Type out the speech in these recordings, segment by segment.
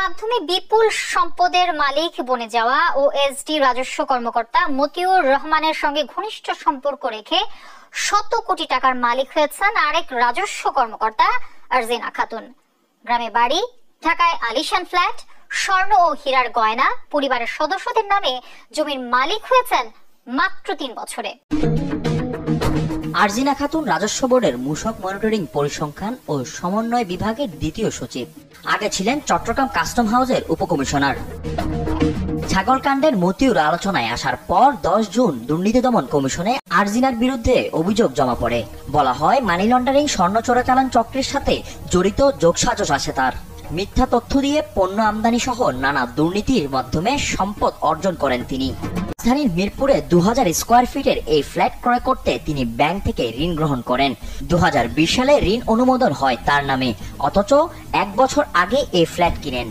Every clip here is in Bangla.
মাধ্যমে বিপুল সম্পদের মালিক বনে যাওয়া ওএসডি রাজস্ব কর্মকর্তা মতিউর রহমানের সঙ্গে ঘনিষ্ঠ সম্পর্ক রেখে শত কোটি টাকার মালিক হয়েছেন আরেক রাজস্ব কর্মকর্তা আরজিনা খাতুন। গ্রামে বাড়ি, ঢাকায় আলিশান ফ্ল্যাট, স্বর্ণ ও হীরার গয়না, পরিবারের সদস্যদের নামে জমির মালিক হয়েছেন মাত্র ৩ বছরে। আরজিনা খাতুন রাজস্ব বোর্ডের মূসক মনিটরিং, পরিসংখ্যান ও সমন্বয় বিভাগের দ্বিতীয় সচিব। আগে ছিলেন চট্টগ্রাম কাস্টম হাউসের উপকমিশনার। ছাগলকাণ্ডের মতিউর আলোচনায় আসার পর 10 জুন দুর্নীতি দমন কমিশনে আরজিনার বিরুদ্ধে অভিযোগ জমা পড়ে। বলা হয়, মানি লন্ডারিং, স্বর্ণ চোরাচালান চক্রের সাথে জড়িত যোগসাজশ আছে তার। মিথ্যা তথ্য দিয়ে পণ্য আমদানি সহ নানা দুর্নীতির মাধ্যমে সম্পদ অর্জন করেন তিনি। রাজধানীর মিরপুরে 2000 স্কোয়ার ফিটের এই ফ্ল্যাট ক্রয় করতে তিনি ব্যাংক থেকে ঋণ গ্রহণ করেন। 2020 সালে ঋণ অনুমোদন হয় তার নামে, অথচ 1 বছর আগে এই ফ্ল্যাট কিনেন।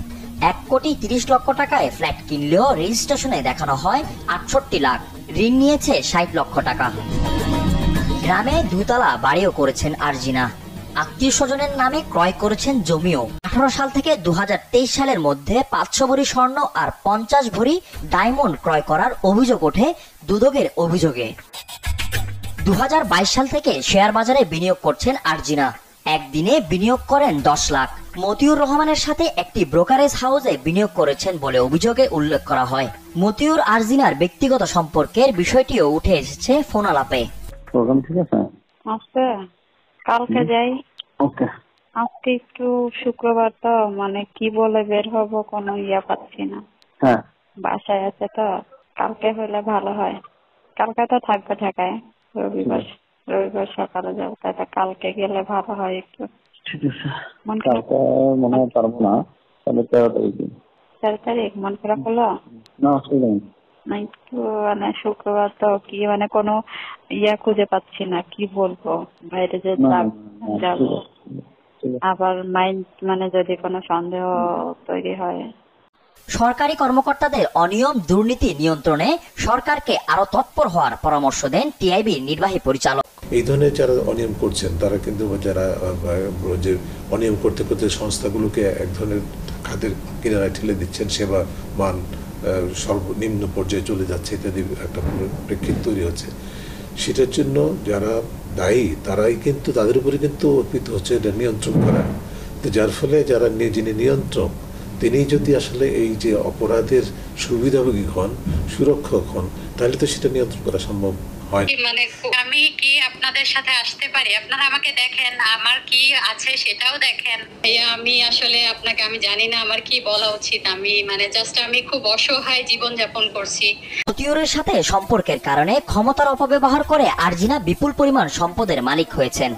1,30,00,000 টাকায় ফ্ল্যাট কিনলেও রেজিস্ট্রেশনে দেখানো হয় 68 লাখ। ঋণ নিয়েছে 60 লক্ষ টাকা। গ্রামে 2 তলা বাড়িও করেছেন আরজিনা। আত্মীয় স্বজনের নামে ক্রয় করেছেন জমিও। 18 সাল থেকে 2023 সালের মধ্যে 500 ভরি স্বর্ণ আর 50 ভরি ডায়মন্ড ক্রয় করার অভিযোগ ওঠে দুদকের অভিযোগে। 2022 সাল থেকে শেয়ার বাজারে বিনিয়োগ করছেন আরজিনা। একদিনে বিনিয়োগ করেন 10 লাখ। মতিউর রহমানের সাথে একটি ব্রোকারেজ হাউসে বিনিয়োগ করেছেন বলে অভিযোগে উল্লেখ করা হয়। মতিউর আরজিনার ব্যক্তিগত সম্পর্কের বিষয়টিও উঠে এসেছে ফোন আলাপে। প্রোগ্রাম ঠিক আছে? আচ্ছা, কালকে যাই। ওকে। আজকে একটু শুক্রবার তো, মানে কি বলে বের হবো কোনো পাচ্ছি না। হ্যাঁ, বাসায় আছে তো, কালকে হলে ভালো হয়। কালকে তো থাকবে ঢাকায়, রবিবার সকালে যাবো, তাই কালকে গেলে ভালো হয় একটু। ঠিক আছে। কালকে মনে হয় পারবো না, তাহলে 13 তারিখে। 13 তারিখ মন খারাপ হলো না? অসুবিধা নেই। একটু মানে শুক্রবার তো কি মানে কোনো খুঁজে পাচ্ছি না, কি বলবো, বাইরে যে যাবো আবার মাইন্ড মানে যদি কোনো সন্দেহ তৈরি হয়। সরকারি কর্মকর্তাদের অনিয়ম দুর্নীতি নিয়ন্ত্রণে সরকারকে আরো তৎপর হওয়ার পরামর্শ দেন টিআইবির নির্বাহী পরিচালক। এই ধরনের যারা অনিয়ম করছেন তারা কিন্তু যারা যে অনিয়ম করতে করতে সংস্থাগুলোকে এক ধরনের খাদের কিনারায় ঠেলে দিচ্ছেন, সেবা মান সর্বনিম্ন পর্যায়ে চলে যাচ্ছে ইত্যাদি একটা প্রেক্ষিত তৈরি হচ্ছে। সেটার জন্য যারা দায়ী তারাই কিন্তু তাদের উপরে কিন্তু অর্পিত হচ্ছে এটা নিয়ন্ত্রণ করা। তো যার ফলে যারা যিনি নিয়ন্ত্রক তিনি যদি আসলে এই যে অপরাধের সুবিধাভোগী হন, সুরক্ষক হন, তাহলে তো সেটা নিয়ন্ত্রণ করা সম্ভব হয়। মানে আমি কি আপনাদের সাথে আসতে পারি? আপনারা আমাকে দেখেন, আমার কি আছে সেটাও দেখেন। আমি আসলে আপনাকে আমি জানি না আমার কি বলা উচিত। আমি মানে জাস্ট আমি খুব অসহায় জীবন যাপন করছি। মতিউরের সাথে সম্পর্কের কারণে ক্ষমতার অপব্যবহার করে আরজিনা বিপুল পরিমাণ সম্পদের মালিক হয়েছেন।